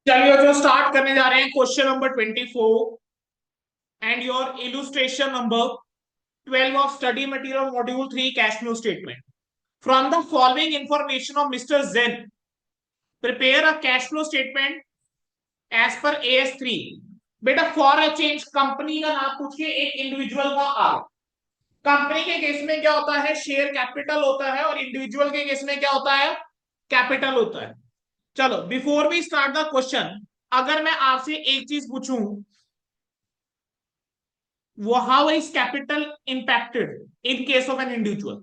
चलिए जो स्टार्ट करने जा रहे हैं question number 24 and your illustration number 12 of study material module 3 cash flow statement from the following information of mister Jain prepare a cash flow statement as per AS3। बेटा for a change company का नाम पूछ के एक individual का are. Company के case में क्या होता है, शेयर कैपिटल होता है, और इंडिविजुअल के केस में क्या होता है, कैपिटल होता है। चलो before we start the question, अगर मैं आपसे एक चीज पूछूं, वो how is capital impacted in case of an individual,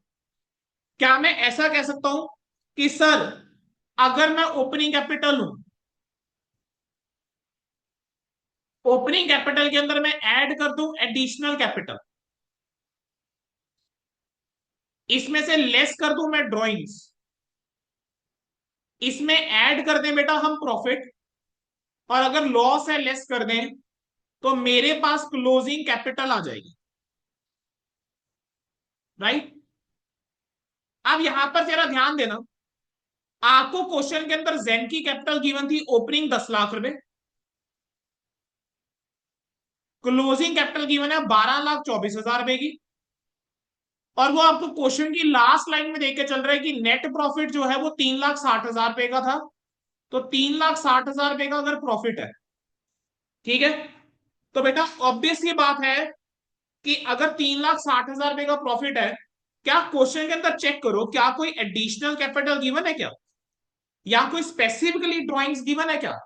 क्या मैं ऐसा कह सकता हूं कि सर अगर मैं ओपनिंग कैपिटल हूं, ओपनिंग कैपिटल के अंदर मैं ऐड कर दूं एडिशनल कैपिटल, इसमें से लेस कर दूं मैं ड्रॉइंग्स, इसमें ऐड कर दें बेटा हम प्रॉफिट, और अगर लॉस है लेस कर दें, तो मेरे पास क्लोजिंग कैपिटल आ जाएगी, राइट। अब यहां पर जरा ध्यान देना, आपको क्वेश्चन के अंदर जेन की कैपिटल गिवन थी ओपनिंग 10 लाख रुपए, क्लोजिंग कैपिटल गिवन है 12,24,000 रुपए की, और वो आपको क्वेश्चन की लास्ट लाइन में देख के चल रहा है कि नेट प्रॉफिट जो है वो 3,60,000 रुपए का था। तो 3,60,000 रुपए का अगर प्रॉफिट है, ठीक है, तो बेटा ऑब्वियस ये बात है कि अगर 3,60,000 रुपए का प्रॉफिट है, क्या क्वेश्चन के अंदर चेक करो क्या कोई एडिशनल कैपिटल गिवन है क्या, या कोई स्पेसिफिकली ड्रॉइंग्स गिवन है क्या।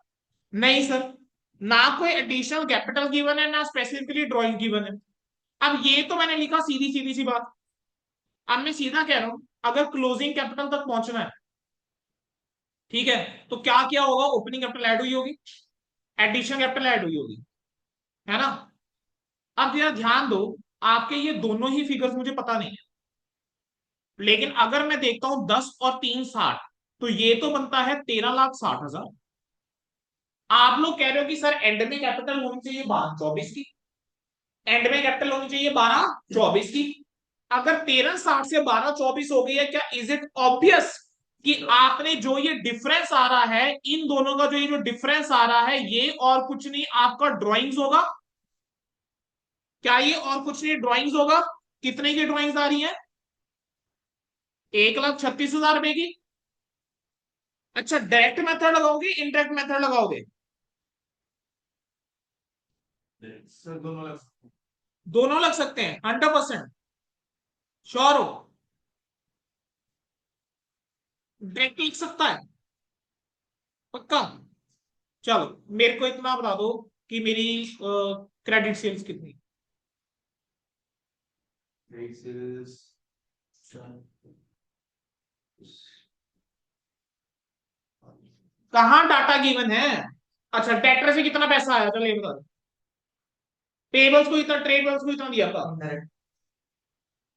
नहीं सर, ना कोई एडिशनल कैपिटल गिवन है, ना स्पेसिफिकली ड्रॉइंग गिवन है। अब ये तो मैंने लिखा सीधी सीधी सी बात। अब मैं सीधा कह रहा हूं, अगर क्लोजिंग कैपिटल तक पहुंचना है, ठीक है, तो क्या क्या होगा, ओपनिंग कैपिटल ऐड हुई होगी, एडिशनल कैपिटल ऐड हुई होगी, है ना। अब जरा ध्यान दो, आपके ये दोनों ही फिगर्स मुझे पता नहीं है, लेकिन अगर मैं देखता हूं 10 और 3 60, तो ये तो बनता है 13,60,000। आप लोग कह रहे हो कि सर एंड में कैपिटल होनी चाहिए 12,24 की, एंड में कैपिटल होनी चाहिए 12,24 की। अगर 13,60 से 12,24 हो गई है, क्या इज इट ऑब्वियस कि आपने जो ये डिफरेंस आ रहा है, इन दोनों का जो ये जो डिफरेंस आ रहा है, ये और कुछ नहीं आपका ड्रॉइंग्स होगा। क्या ये और कुछ नहीं ड्रॉइंग्स होगा। कितने की ड्रॉइंग्स आ रही है, 1,36,000 रुपए की। अच्छा डायरेक्ट मेथड लगाओगे इनडायरेक्ट मेथड लगाओगे, सर दोनों लग सकते हैं। दोनों लग सकते हैं 100% श्योर हो, डायरेक्ट लिख सकता है पक्का। चलो मेरे को इतना बता दो कि मेरी क्रेडिट सेल्स कितनी, कहाँ डाटा गिवन है। अच्छा डेटर से कितना पैसा आया, चलो ये बता दो। पेबल्स को इतना, ट्रेडेबल्स को इतना दिया था।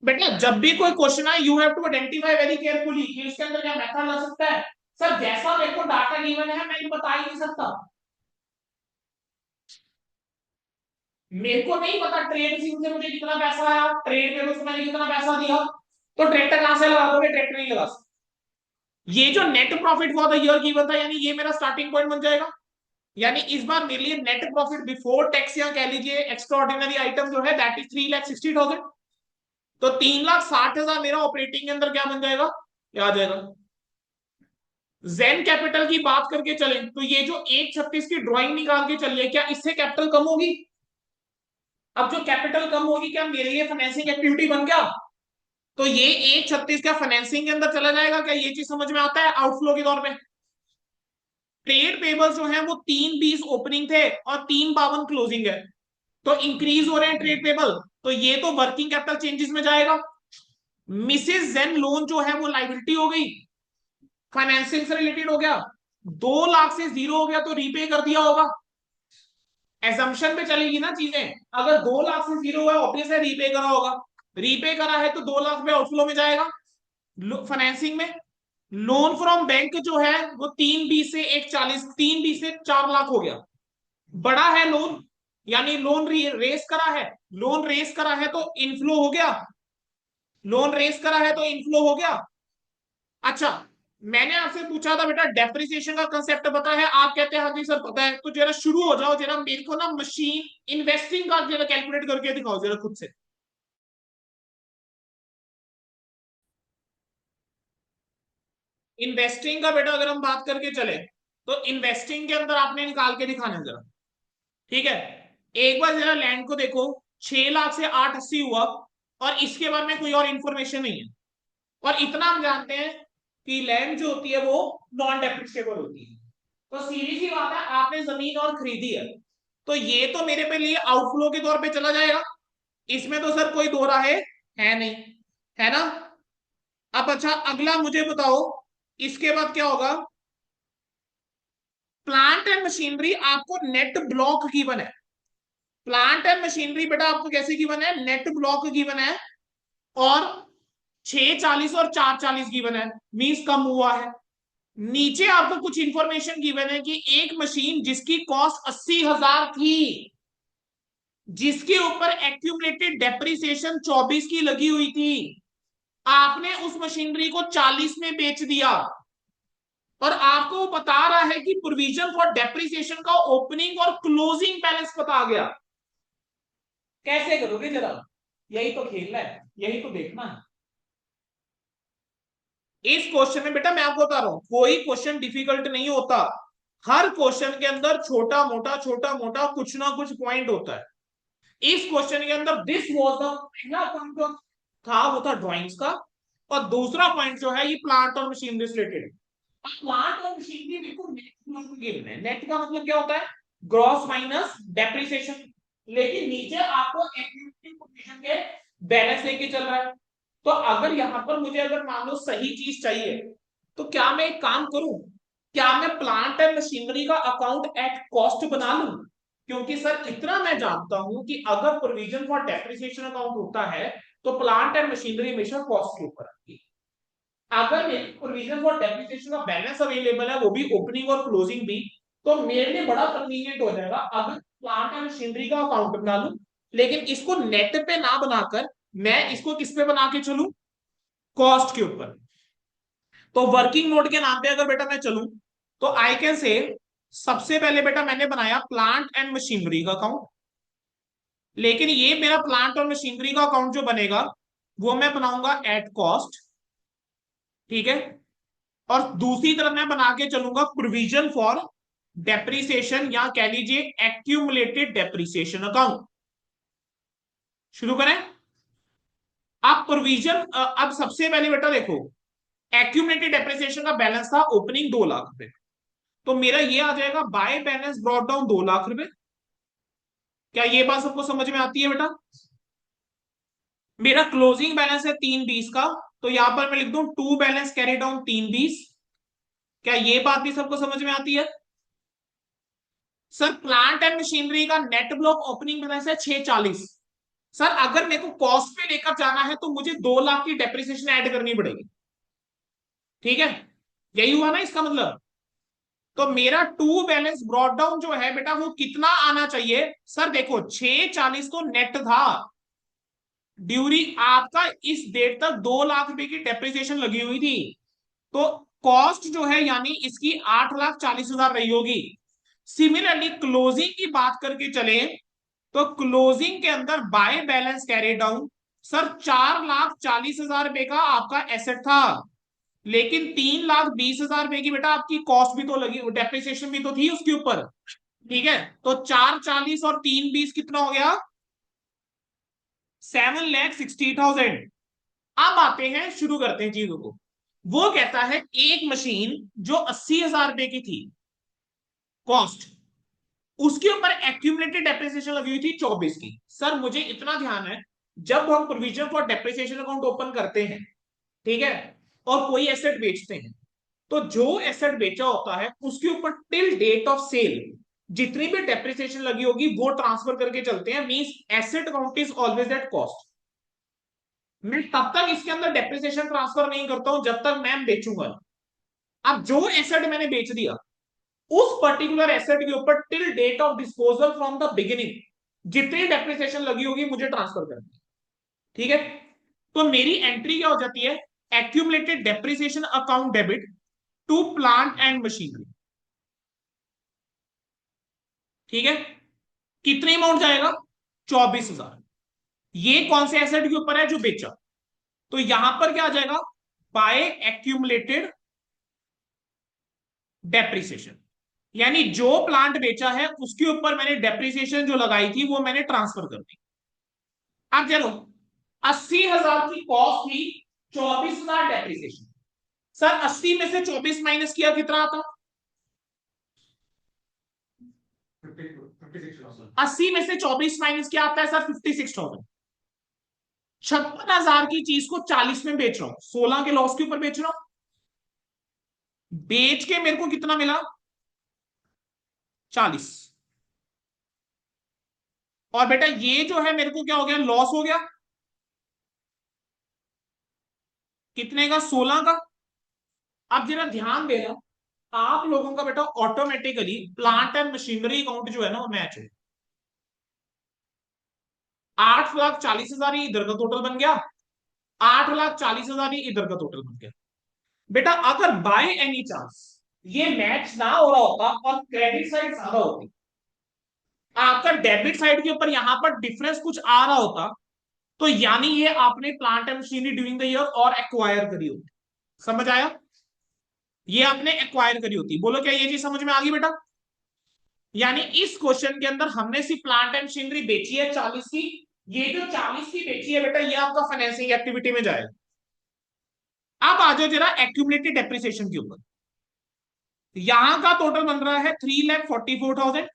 बेटा जब भी कोई क्वेश्चन आए, you have to identify very carefully कि इसके अंदर क्या मेथड लग सकता है। सर जैसा मेरे को डाटा गिवन है मैं बता ही नहीं सकता, मेरे को नहीं पता ट्रेड सीम से मुझे कितना पैसा आया, ट्रेड पेबल्स से मैंने कितना पैसा दिया, तो ट्रैक्टर कहां से लगा दोगे, ट्रैक्टर नहीं लगा सकते। ये जो net profit for the year given था, यानी ये मेरा स्टार्टिंग पॉइंट बन जाएगा। यानी इस बार मेरे लिए नेट प्रॉफिट बिफोर टैक्स, या कह लीजिए एक्स्ट्रा ऑर्डिनरी आइटम जो है, दैट इज 3,60,000। तो 3,60,000 मेरा ऑपरेटिंग के अंदर क्या बन जाएगा, क्या आ जाएगा। जेन कैपिटल की बात करके चले तो ये जो 1,36 की ड्राइंग निकाल के चलिए, क्या इससे कैपिटल कम होगी। अब जो कैपिटल कम होगी, क्या मेरे लिए फाइनेंसिंग एक्टिविटी बन गया, तो ये 1,36 का फाइनेंसिंग के अंदर चला जाएगा। क्या ये चीज समझ में आता है आउटफ्लो के तौर पे। ट्रेड पेबल्स जो है वो 3,20 ओपनिंग थे और 3,52 क्लोजिंग है, तो इंक्रीज हो रहे हैं ट्रेड पेबल, तो ये तो वर्किंग कैपिटल चेंजेस में जाएगा। मिसिस जेन लोन जो है वो लाइबिलिटी हो गई, फाइनेंसिंग से रिलेटेड हो गया, 2 लाख से जीरो हो गया तो रीपे कर दिया होगा। एजम्पशन पे चलेगी ना चीजें, अगर 2 लाख से जीरो हुआ ऑब्वियस है रीपे करा होगा, रीपे करा है तो 2 लाख रुपए आउटफ्लो में जाएगा फाइनेंसिंग में। लोन फ्रॉम बैंक जो है वो 3,20 से 1,40, 3,20 से 4 लाख हो गया, बड़ा है लोन, यानी लोन रेस करा है, लोन रेस करा है तो इनफ्लो हो गया, लोन रेस करा है तो इनफ्लो हो गया। अच्छा मैंने आपसे पूछा था बेटा डेप्रिसिएशन का कंसेप्ट पता है, आप कहते हैं हाँ जी सर पता है, तो जरा शुरू हो जाओ, जरा मेरे को ना मशीन इन्वेस्टिंग का जरा कैलकुलेट करके दिखाओ जरा खुद से। इन्वेस्टिंग का बेटा अगर हम बात करके चले, तो इन्वेस्टिंग के अंदर आपने निकाल के दिखाना है जरा। ठीक है, एक बार जरा लैंड को देखो, 6 लाख से 880 हुआ, और इसके बारे में कोई और इंफॉर्मेशन नहीं है। और इतना हम जानते हैं कि लैंड जो होती है वो नॉन डेप्रिसिएबल होती है। तो सीधी सी बात है, आपने जमीन और खरीदी है, तो ये तो मेरे पे लिए आउटफ्लो के तौर पे चला जाएगा, इसमें तो सर कोई दो राहे है नहीं, है ना। अब अच्छा अगला मुझे बताओ, इसके बाद क्या होगा। प्लांट एंड मशीनरी आपको नेट ब्लॉक गिवन है। प्लांट एंड मशीनरी बेटा आपको कैसे गिवन है, नेट ब्लॉक गिवन है, और 640 और 440 गिवन है, मींस कम हुआ है। नीचे आपको कुछ इंफॉर्मेशन गिवन है कि एक मशीन जिसकी कॉस्ट 80,000 थी, जिसके ऊपर एक्यूमुलेटेड डेप्रिसिएशन 24 की लगी हुई थी, आपने उस मशीनरी को 40 में बेच दिया, और आपको बता रहा है कि प्रोविजन फॉर डेप्रिसिएशन का ओपनिंग और क्लोजिंग बैलेंस पता आ गया। कैसे करोगे जरा, यही तो खेलना है, यही तो देखना है। इस क्वेश्चन में बेटा मैं आपको बता रहा हूं, कोई क्वेश्चन डिफिकल्ट नहीं होता, हर क्वेश्चन के अंदर छोटा मोटा कुछ ना कुछ पॉइंट होता है। इस क्वेश्चन के अंदर दिस वाज द पहला पॉइंट जो था वो था ड्राइंग्स का, और दूसरा पॉइंट जो है ये प्लांट और मशीनरी से रिलेटेड। प्लांट और मशीनरी बिल्कुल नेट गिवन है, नेट का मतलब क्या होता है, ग्रॉस माइनस डेप्रिसिएशन, लेकिन नीचे आपको एक्टिविटी पोजीशन के बैलेंस लेके चल रहा है। तो अगर यहां पर मुझे अगर मान लो सही चीज चाहिए, तो क्या मैं एक काम करूं, क्या मैं प्लांट एंड मशीनरी का अकाउंट एट कॉस्ट बना लूं, क्योंकि सर इतना मैं जानता हूं कि अगर प्रोविजन फॉर डेप्रिसिएशन अकाउंट होता है तो प्लांट एंड मशीनरी हमेशा कॉस्ट के ऊपर आती है। अगर मेरे प्रोविजन फॉर डेप्रिसिएशन का बैलेंस अवेलेबल है, वो भी ओपनिंग और क्लोजिंग भी, तो मेरे लिए बड़ा कन्वीनियंट हो जाएगा अगर प्लांट एंड मशीनरी का अकाउंट बना लूं, लेकिन इसको नेट पे ना बनाकर मैं इसको किस पे बना के चलूं, कॉस्ट के ऊपर। तो वर्किंग नोट के नाम पे अगर बेटा मैं चलूं, तो आई कैन से सबसे पहले बेटा मैंने बनाया प्लांट एंड मशीनरी का अकाउंट, लेकिन ये मेरा प्लांट और मशीनरी का अकाउंट जो बनेगा वो मैं बनाऊंगा एट कॉस्ट। ठीक है, और दूसरी तरफ मैं बना के चलूंगा प्रोविजन फॉर डेप्रिसिएशन, या कह लीजिए एक्यूमुलेटेड डेप्रिसिएशन अकाउंट। शुरू करें। अब प्रोविजन, अब सबसे पहले बेटा देखो, एक्यूमुलेटेड डेप्रिसिएशन का बैलेंस था ओपनिंग 2 लाख रुपए, तो मेरा ये आ जाएगा bye balance brought down 2 lakh रुपए। क्या ये बात सबको समझ में आती है बेटा। मेरा क्लोजिंग बैलेंस है 320 का, तो यहां पर मैं लिख दूं टू बैलेंस कैरी डाउन 320। क्या ये बात भी सबको समझ में आती है। सर प्लांट एंड मशीनरी का नेट ब्लॉक ओपनिंग बैलेंस है 640। सर अगर मेरे को कॉस्ट पे लेकर जाना है तो मुझे 2 लाख की डेप्रिसिएशन ऐड करनी पड़ेगी। ठीक है, यही हुआ ना इसका मतलब। तो मेरा टू बैलेंस ब्रॉट डाउन जो है बेटा वो कितना आना चाहिए, सर देखो 640 तो नेट था, ड्यूरिंग आपका इस डेट तक 2 लाख रुपए की डेप्रिसिएशन लगी हुई थी, तो कॉस्ट जो है यानी इसकी 8,40,000 रही होगी। सिमिलरली क्लोजिंग की बात करके चले, तो क्लोजिंग के अंदर by balance carry down, sir 4,40,000 रुपए का आपका एसेट था, लेकिन 3,20,000 रुपए की बेटा आपकी कॉस्ट भी तो लगी, डेप्रिसिएशन भी तो थी उसके ऊपर। ठीक है, तो 440 और 320 कितना हो गया, 7,60,000। अब आते हैं, शुरू करते हैं चीजों को। वो कहता है एक मशीन जो 80,000 रुपए की थी कॉस्ट, उसके ऊपर एक्यूमुलेटेड डेप्रिसिएशन लगी हुई थी 24 की। सर मुझे इतना ध्यान है, जब हम provision for depreciation account open करते हैं, ठीक है, और कोई एसेट बेचते हैं, तो जो एसेट बेचा होता है उसके ऊपर टिल डेट ऑफ सेल जितनी भी डेप्रिसिएशन लगी होगी वो ट्रांसफर करके चलते हैं, means asset account is always at cost. मैं तब तक इसके अंदर डेप्रिसिएशन ट्रांसफर नहीं करता हूं जब तक मैं बेचूंगा। अब जो एसेट मैंने बेच दिया, उस पर्टिकुलर एसेट के ऊपर till date of disposal from the beginning जितनी डेप्रिसिएशन लगी होगी मुझे ट्रांसफर करनी है। ठीक है, तो मेरी एंट्री क्या हो जाती है, accumulated depreciation account debit, to plant and machinery. ठीक है, कितनी अमाउंट जाएगा? 24,000। ये कौन से एसेट के ऊपर है? जो बेचा। तो यहां पर क्या आ जाएगा? बाय एक्यूमुलेटेड डेप्रिसिएशन, यानी जो प्लांट बेचा है उसके ऊपर मैंने डेप्रिसिएशन जो लगाई थी वो मैंने ट्रांसफर कर दी। अब चलो, 80,000 की कॉस्ट थी, 24,000 डेप्रिसिएशन। सर 80 में से 24 माइनस किया कितना आता? 56,000। 80 में से 24 माइनस किया आता है सर 56,000। 56,000 की चीज को 40 में बेच रहा हूं, 16 के लॉस के ऊपर बेच रहा हूं। बेच के मेरे को कितना मिला? 40। और बेटा ये जो है मेरे को क्या हो गया? लॉस हो गया। कितने का? 16 का। अब जरा ध्यान देना, आप लोगों का बेटा automatically plant and machinery account जो है ना वो मैच है। 8,40,000 ही इधर का टोटल बन गया, 8,40,000 ही इधर का टोटल बन गया। बेटा अगर बाय एनी चांस ये मैच ना हो रहा होता और क्रेडिट साइड ज्यादा होती, आपका डेबिट साइड के ऊपर यहां पर डिफरेंस कुछ आ रहा होता, तो यानी ये आपने plant and machinery during the year और एक्वायर करी होती। समझ आया? ये आपने एक्वायर करी होती। बोलो क्या ये चीज समझ में आ गई बेटा? यानी इस क्वेश्चन के अंदर हमने सिर्फ प्लांट एंड मशीनरी बेची है 40 की। ये जो 40 की बेची है बेटा ये आपका फाइनेंसिंग एक्टिविटी में जाएगा। अब आ जाओ जरा एक्यूमुलेटेड डेप्रिसिएशन के ऊपर। यहां का टोटल बन रहा है 3,44,000,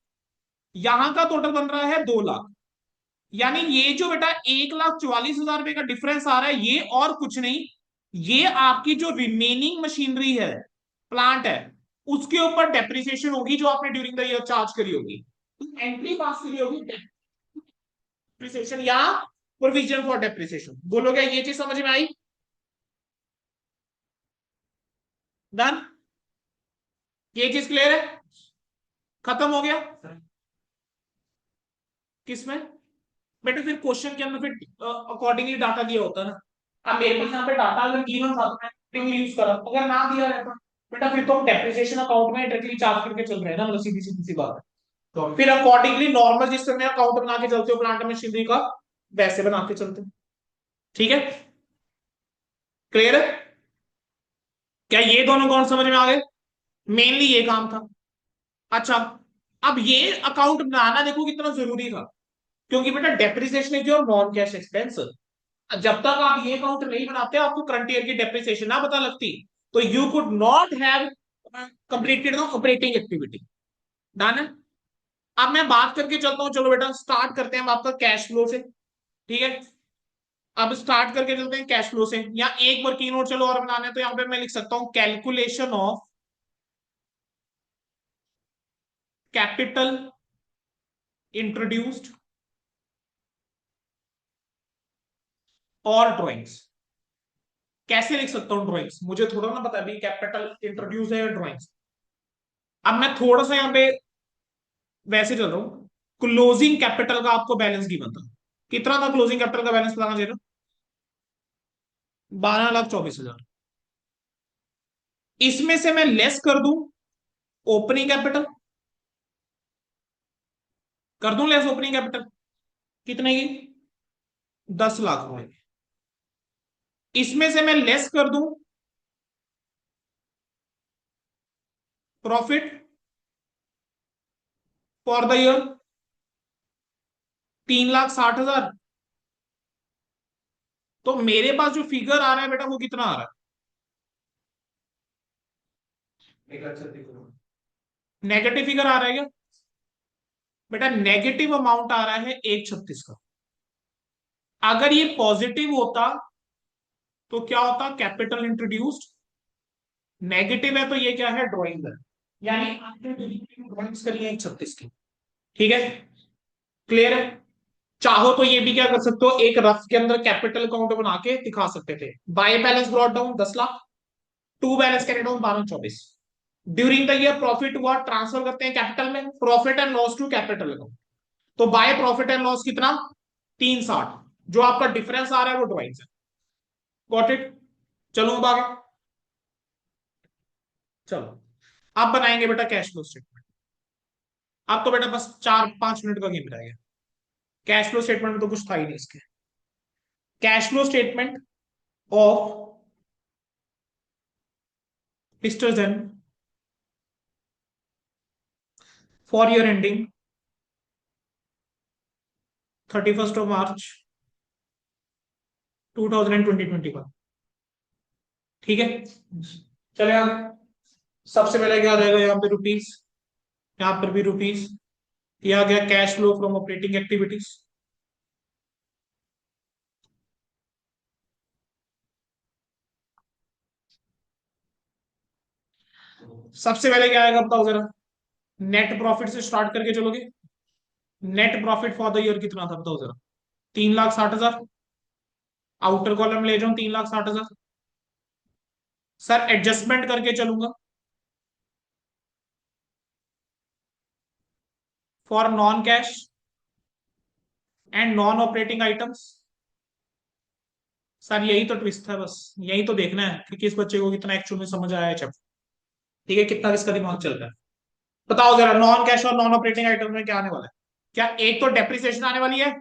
यहां का टोटल बन रहा है 2 लाख। यानी ये जो बेटा 1,44,000 रुपए का डिफरेंस आ रहा है ये और कुछ नहीं, ये आपकी जो रिमेनिंग मशीनरी है, प्लांट है, उसके ऊपर डेप्रिसिएशन होगी जो आपने ड्यूरिंग द ईयर चार्ज करी होगी। एंट्री पास करी होगी डेप्रिसिएशन या प्रोविजन फॉर डेप्रिसिएशन। बोलो क्या ये चीज समझ में आई? डन? ये चीज क्लियर है? खत्म हो गया? किसमें? बेटा फिर क्वेश्चन के अंदर फिर अकॉर्डिंगली डाटा दिया होता है ना। अब मेरे पास यहाँ पे डाटा अगर गिवन था तो मैं यूज करा, अगर ना दिया रहता बेटा फिर तो हम डेप्रिसिएशन अकाउंट में डायरेक्टली चार्ज करके चल रहे हैं ना, मतलब सीधी सीधी सी बात है। तो फिर अकॉर्डिंगली नॉर्मल जिस समय अकाउंट बना के चलते हो प्लांट मशीनरी का, वैसे बना के चलते हो। ठीक है, क्लियर है? क्या ये दोनों कौन समझ में आ गए? मेनली ये काम था। अच्छा, अब ये अकाउंट बनाना देखो कितना जरूरी था, क्योंकि बेटा depreciation is your non cash expense. जब तक आप ये अकाउंट नहीं बनाते आपको करंट ईयर की डेप्रिसिएशन ना पता लगती, तो you could not have completed the operating activity. Done है? अब मैं बात करके चलता हूं, चलो बेटा स्टार्ट करते हैं हम आपका कैश फ्लो से। ठीक है, अब स्टार्ट करके चलते हैं कैश फ्लो से। या एक बार की नोट चलो और बनाने, तो यहां पे मैं लिख सकता हूं कैलकुलेशन ऑफ कैपिटल इंट्रोड्यूस्ड और ड्रॉइंग्स। कैसे लिख सकता हूं ड्रॉइंग्स? मुझे थोड़ा ना पता अभी कैपिटल इंट्रोड्यूस है या ड्रॉइंग्स। अब मैं थोड़ा सा यहाँ पे वैसे चल रहा हूं। क्लोजिंग कैपिटल का आपको बैलेंस गिवन था, कितना था क्लोजिंग कैपिटल का बैलेंस बताना चाहिए? 12,24,000। इसमें से मैं लेस कर दूं ओपनिंग कैपिटल, कर दूं लेस ओपनिंग कैपिटल, कितने की? 10 लाख रुपए। इसमें से मैं लेस कर दूं प्रॉफिट फॉर द ईयर 3,60,000। तो मेरे पास जो फिगर आ रहा है बेटा वो कितना आ रहा है? नेगेटिव फिगर आ रहा है क्या? बेटा नेगेटिव अमाउंट आ रहा है 1,36 का। अगर ये पॉजिटिव होता तो क्या होता? Capital introduced. नेगेटिव है तो ये क्या है? ड्रॉइंग है। यानी आपने ड्रॉइंग्स करी है 1,36 की। ठीक है, क्लियर है? चाहो तो ये भी क्या कर सकते हो, एक रफ के अंदर कैपिटल अकाउंट बना के दिखा सकते थे। By balance brought down 10 lakh, to balance carry down 12,24। During the year profit हुआ, ट्रांसफर करते हैं कैपिटल में, profit and loss to capital account. तो बाय प्रॉफिट एंड लॉस कितना? 360। जो आपका डिफरेंस आ रहा है वो ड्रॉइंग है। Got it? चलो अब आगे। चलो आप बनाएंगे बेटा कैश फ्लो स्टेटमेंट। आप तो बेटा बस 4-5 मिनट का गेम रह गया। कैश फ्लो स्टेटमेंट में तो कुछ था ही नहीं इसके। Cash flow statement of mister Jain for year ending 31 मार्च 2020-21। ठीक है, चले आप। सबसे पहले क्या आ जाएगा यहाँ पे रुपीज, यहाँ पर भी रुपीज। ये आ गया cash flow from operating activities. सबसे पहले क्या आएगा बताओ जरा, नेट प्रॉफिट से स्टार्ट करके चलोगे। Net profit for the year कितना था बताओ जरा, 3,60,000। आउटर कॉलम ले जाऊं 3,60,000। सर एडजस्टमेंट करके चलूंगा for non cash and non operating items. Sir यही तो ट्विस्ट है, बस यही तो देखना है कि किस बच्चे को कितना एक्चुअल में समझ आया है चैप्टर। ठीक है, कितना किसका दिमाग चल रहा है। बताओ जरा नॉन कैश और नॉन ऑपरेटिंग आइटम में क्या आने वाला है। क्या एक तो डेप्रिसिएशन आने वाली है।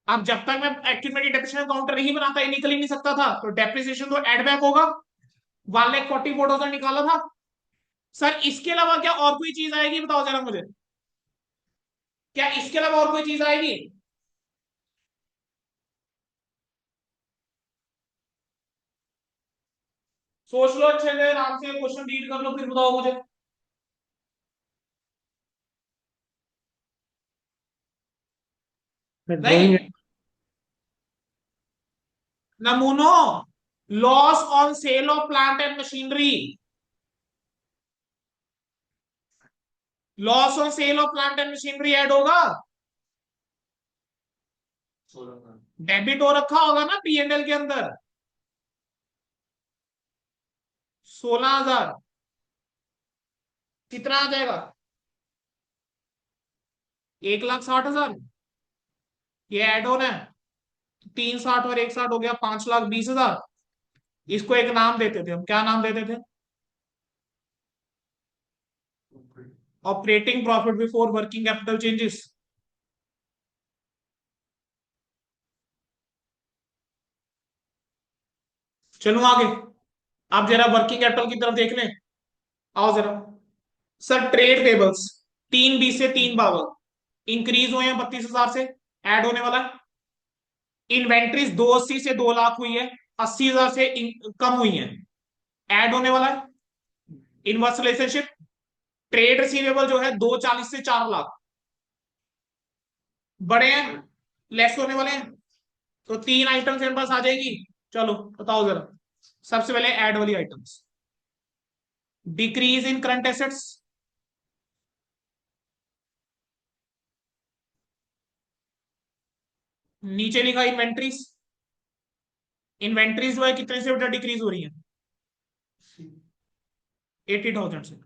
अब जब तक मैं एक्यूमुलेटेड डेप्रिसिएशन काउंटर नहीं बनाता, ये निकल ही नहीं सकता था, तो डेप्रिसिएशन तो एड बैक होगा। 1,44,000 निकाला था। सर इसके अलावा क्या और कोई चीज आएगी बताओ जरा मुझे, क्या इसके अलावा और कोई चीज आएगी। सोच लो अच्छे से, आराम से क्वेश्चन रीड कर लो, फिर बताओ मुझे। ड्राइंग। नहीं, नमूनो, loss on sale of plant and machinery. Loss on sale of plant and machinery add होगा। 16 डेबिट हो रखा होगा ना P&L के अंदर। 16,000 कितना आ जाएगा, 1,60,000। ये एड ऑन है, 3,60 और 1,60 हो गया 5,20,000। इसको एक नाम देते थे हम, क्या नाम देते थे, operating profit before working capital changes. चलो आगे, आप जरा वर्किंग कैपिटल की तरफ देख लें। आओ जरा। सर ट्रेड पेबल्स 3,20 से 3,52 इंक्रीज हुए हैं 32,000 से, ऐड होने वाला है। इन्वेंट्रीज 280 से 2 लाख हुई है, 80,000 से कम हुई है, ऐड होने वाला है। इनवर्स रिलेशनशिप, ट्रेड रिसीवेबल जो है 240 से 4 लाख बड़े हैं, लेस होने वाले हैं। तो 3 आइटम्स मेरे पास आ जाएगी। चलो बताओ जरा, सबसे पहले ऐड वाली items. Decrease in current assets, नीचे लिखा इन्वेंट्रीज। इन्वेंट्रीज जो है कितने से बेटा डिक्रीज हो रही है, 80,000 से।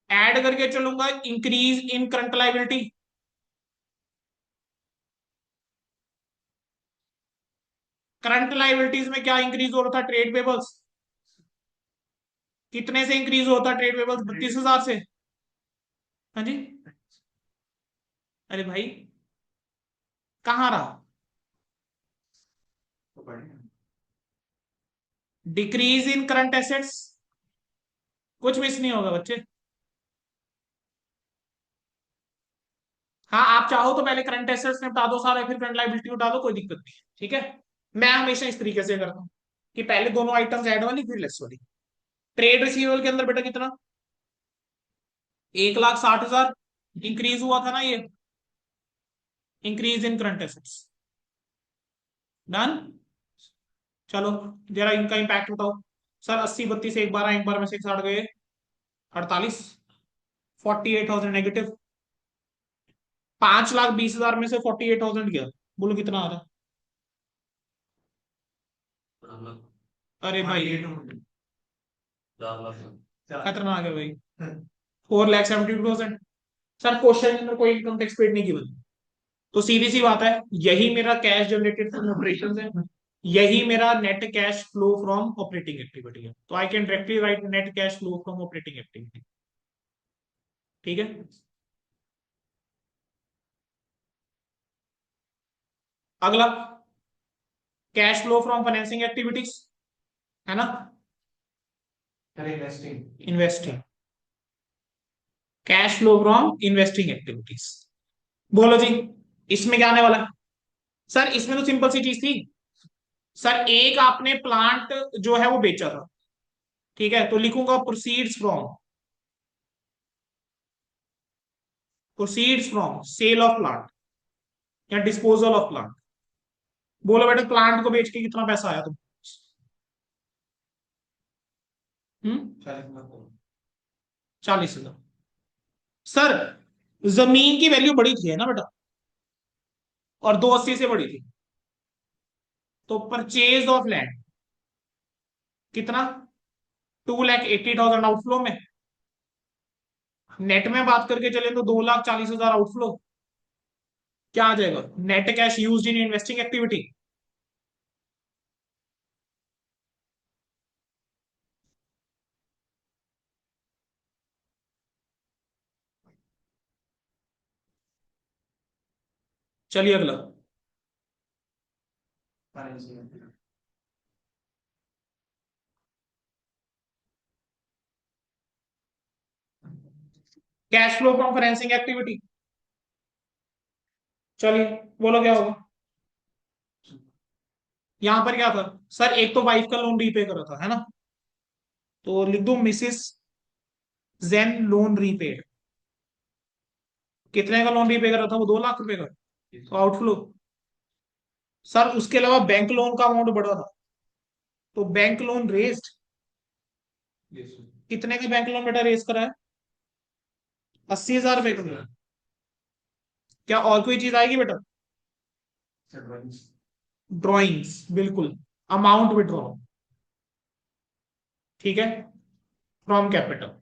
ऐड करके चलूंगा increase in current liability. Current liabilities में क्या इंक्रीज हो रहा था, ट्रेड पेबल्स। कितने से इंक्रीज होता है ट्रेड पेबल्स, 32,000 से। हाँ जी, अरे भाई कहाँ रहा, तो बढ़िया। Decrease in current assets. कुछ मिस नहीं होगा बच्चे। हाँ आप चाहो तो पहले करंट एसेट्स निपटा दो सारे, फिर करंट लाइबिलिटी उठा दो, कोई दिक्कत नहीं है। ठीक है, मैं हमेशा इस तरीके से करता हूँ कि पहले दोनों आइटम्स ऐड वाली फिर लेस वाली। ट्रेड रिसीवेबल के अंदर बेटा कितना, 1,60,000 इंक्रीज हुआ था ना ये, increase in current assets. Done. चलो जरा इनका इंपैक्ट बताओ। सर 80-32 एक बार में से 60 गए, 48, 48,000 नेगेटिव। 5,20,000 में से 48,000 गया, बोलो कितना आ रहा है। अरे भाई 4 लाख खतरनाक है भाई, 4,72,000। सर क्वेश्चन के अंदर कोई इनकम टैक्स पेड नहीं गिवन, तो सीधी सी बात है यही मेरा कैश जनरेटेड फ्रॉम ऑपरेशंस है। यही मेरा net cash flow from operating activity है, तो I can directly right net cash flow from operating activity. ठीक है। अगला cash flow from financing activities, है ना। Investing. Investing, cash flow from investing activities. बोलो जी, इसमें क्या आने वाला है। सर इसमें तो सिंपल सी चीज थी। सर एक आपने प्लांट जो है वो बेचा था, ठीक है, तो लिखूंगा proceeds from sale of plant या डिस्पोजल ऑफ प्लांट। बोलो बेटा प्लांट को बेच के कितना पैसा आया तुम। 40,000। सर जमीन की वैल्यू बड़ी थी, है ना बेटा, और 280 से बड़ी थी, तो परचेज ऑफ लैंड कितना, 2,80,000 आउटफ्लो में। नेट में बात करके चले तो 2,40,000 आउटफ्लो। क्या आ जाएगा, net cash used in investing activity. चलिए अगला, cash flow from financing activity. चलिए बोलो क्या होगा। यहां पर क्या था, सर एक तो वाइफ का लोन रीपे करा था, है ना, तो लिख दो मिसिस जेन लोन रीपेड। कितने का लोन रीपे करा था वो, 2 लाख रुपए का, तो आउटफ्लो। सर उसके अलावा बैंक लोन का अमाउंट बढ़ा था, तो बैंक लोन रेस्ड। कितने का बैंक लोन बेटा रेस करा है, 80,000 रुपए का। क्या और कोई चीज आएगी बेटा, ड्रॉइंग्स, बिल्कुल, अमाउंट विड्रॉ, ठीक है, फ्रॉम कैपिटल।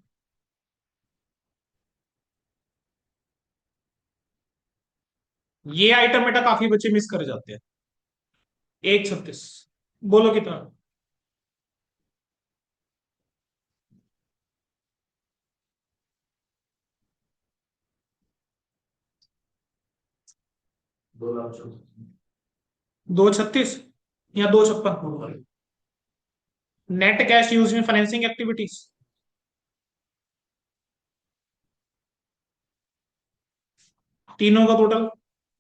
ये आइटम बेटा काफी बच्चे मिस कर जाते हैं। 136, बोलो कितना। 236 या 256। Net cash use in financing activities, तीनों का टोटल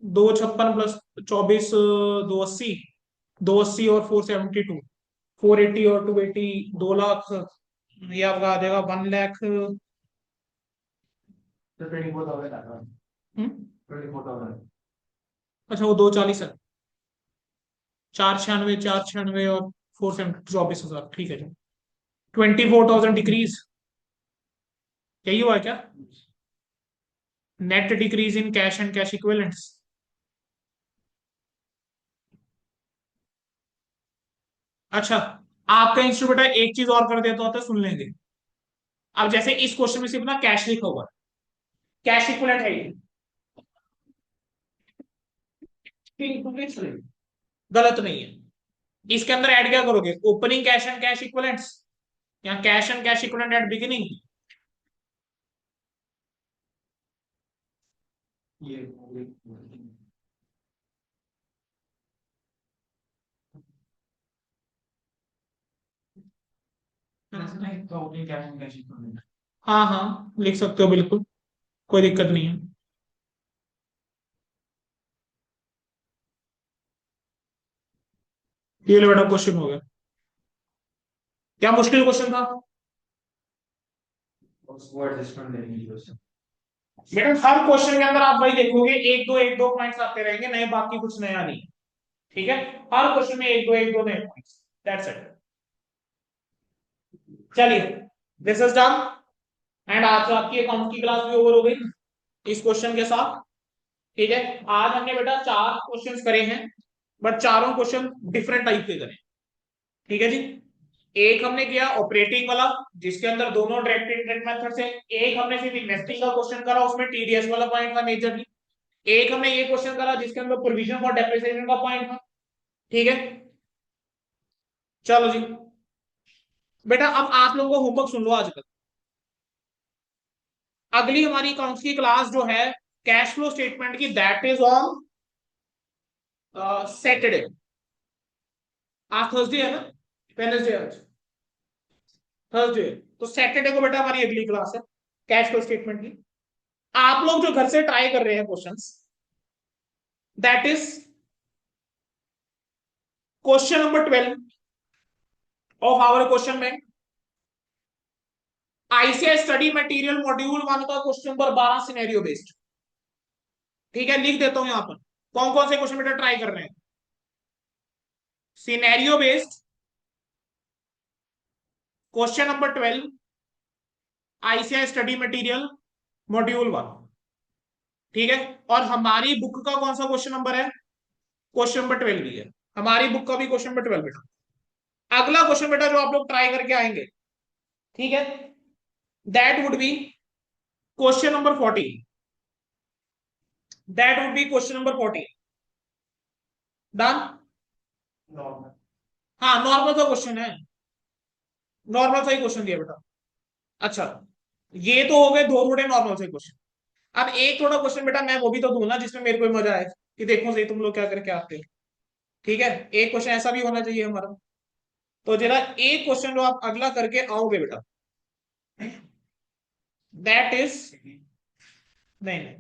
256 प्लस 24, 280, 280 और 472, 480 और 280, 2 लाख। ये आपका आ जाएगा 1 लाख। 24,000। अच्छा वो 240 है, 496, 496 और 470, 24,000, ठीक है जी। 24,000 डिक्रीज, यही हुआ है क्या, net decrease in cash and cash equivalents. अच्छा, आपका इंस्टीट्यूट बेटा एक चीज और कर देता होता है, सुन लेंगे। अब जैसे इस क्वेश्चन में सिर्फ ना कैश लिखा हुआ है, कैश इक्विवेलेंट है ये, गलत नहीं है। इसके अंदर ऐड क्या करोगे, opening cash and cash equivalents या cash and cash equivalent at beginning. ये हाँ हाँ लिख सकते हो बिल्कुल, कोई दिक्कत नहीं है। ये लो बेटा क्वेश्चन हो गया। क्या मुश्किल क्वेश्चन था उसको एडजस्टमेंट देने की जरूरत है। बेटा, हर क्वेश्चन के अंदर आप वही देखोगे, एक दो पॉइंट्स आते रहेंगे नए, बाकी कुछ नया नहीं। ठीक है, हर क्वेश्चन में एक दो नए पॉइंट्स, दैट्स इट। चलिए, दिस इज डन, एंड आज आपकी अकाउंट की क्लास भी ओवर हो गई इस क्वेश्चन के साथ। ठीक है, आज हमने बेटा 4 क्वेश्चंस करे हैं, बट चारों क्वेश्चन डिफरेंट टाइप के करे। ठीक है जी, एक हमने किया ऑपरेटिंग वाला, जिसके अंदर दोनों डायरेक्ट इनडायरेक्ट मेथड से। एक हमने सिर्फ इन्वेस्टिंग का क्वेश्चन करा, उसमें टीडीएस वाला पॉइंट था मेजरली। एक हमने ये क्वेश्चन करा जिसके अंदर प्रोविजन फॉर डेप्रिसिएशन का पॉइंट था। ठीक है, चलो जी बेटा, अब आप लोगों को होमवर्क सुन लो आज तक। अगली हमारी अकाउंट्स की क्लास जो है कैश फ्लो स्टेटमेंट की, दैट इज ऑन सैटरडे। आज थर्सडे है ना, वेडनेसडे आज, थर्सडे। तो सैटरडे को बेटा हमारी अगली क्लास है कैश फ्लो स्टेटमेंट की। आप लोग जो घर से ट्राई कर रहे हैं questions, that is question number 12 of our question bank, ICI study material module 1 का क्वेश्चन नंबर 12 सिनेरियो बेस्ड। ठीक है, लिख देता हूं यहां पर कौन कौन से क्वेश्चन बेटा ट्राई कर रहे हैं। Scenario based question number 12, ICI study material module 1। ठीक है, और हमारी बुक का कौन सा क्वेश्चन नंबर है, क्वेश्चन नंबर 12 भी है। हमारी बुक का भी क्वेश्चन नंबर 12 बेटा। अगला क्वेश्चन बेटा जो आप लोग ट्राई करके आएंगे, ठीक है, that would be question number 14। That would be question number 14। Done. Normal. हाँ नॉर्मल सा क्वेश्चन है, नॉर्मल सा ही क्वेश्चन दिया बेटा। अच्छा, ये तो हो गए दो थोड़े नॉर्मल से क्वेश्चन। अब एक थोड़ा क्वेश्चन बेटा मैं वो भी तो दूं ना जिसमें मेरे को भी मजा आए कि देखो सही तुम लोग क्या करके आते हो। ठीक है, एक क्वेश्चन ऐसा भी होना चाहिए हमारा। तो जरा एक क्वेश्चन जो आप अगला करके आओगे बेटा, दैट इज, नहीं नहीं,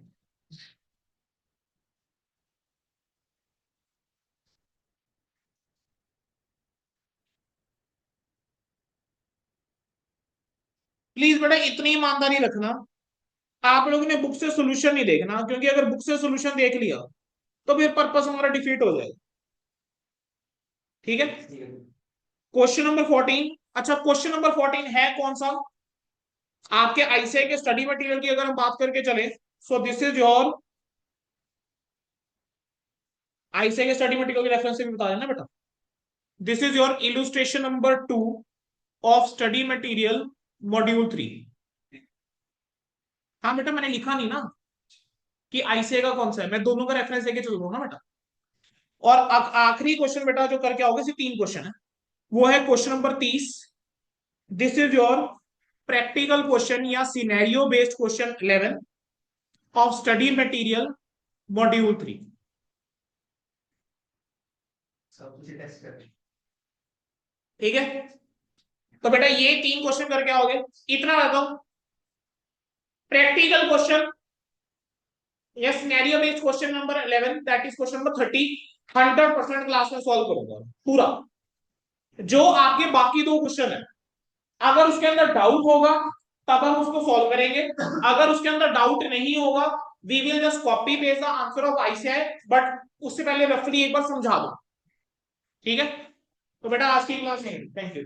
प्लीज बेटा इतनी ईमानदारी रखना, आप लोगों ने बुक से सोल्यूशन नहीं देखना, क्योंकि अगर बुक से सोल्यूशन देख लिया तो फिर पर्पस हमारा डिफीट हो जाएगा। ठीक है, क्वेश्चन नंबर 14। अच्छा, क्वेश्चन नंबर 14 है कौन सा, आपके आईसीआई के स्टडी मटेरियल की अगर हम बात करके चले, so this is your ICI के स्टडी मटेरियल के रेफरेंस से भी बता देना बेटा। This is your illustration number 2 of study material module 3। हाँ बेटा मैंने लिखा नहीं ना कि आईसीआई का कौन सा है, मैं दोनों का रेफरेंस लेके चल रहा हूँ ना बेटा। और आखिरी क्वेश्चन बेटा जो करके आओगे, सिर्फ 3 क्वेश्चन है, वो है question number 30। This is your practical question या scenario based question 11 of study material module 3। सब कुछ टेस्ट कर। ठीक है, तो बेटा ये 3 क्वेश्चन करके आओगे, इतना बताओ। प्रैक्टिकल क्वेश्चन या scenario based question number 11, that is question number 30, 100% class में सॉल्व करूंगा पूरा। जो आपके बाकी 2 क्वेश्चन है, अगर उसके अंदर डाउट होगा तब हम उसको सॉल्व करेंगे, अगर उसके अंदर डाउट नहीं होगा we will just copy paste the answer of ICI, but उससे पहले रफली एक बार समझा दो। ठीक है, तो बेटा आज की क्लास में थैंक यू।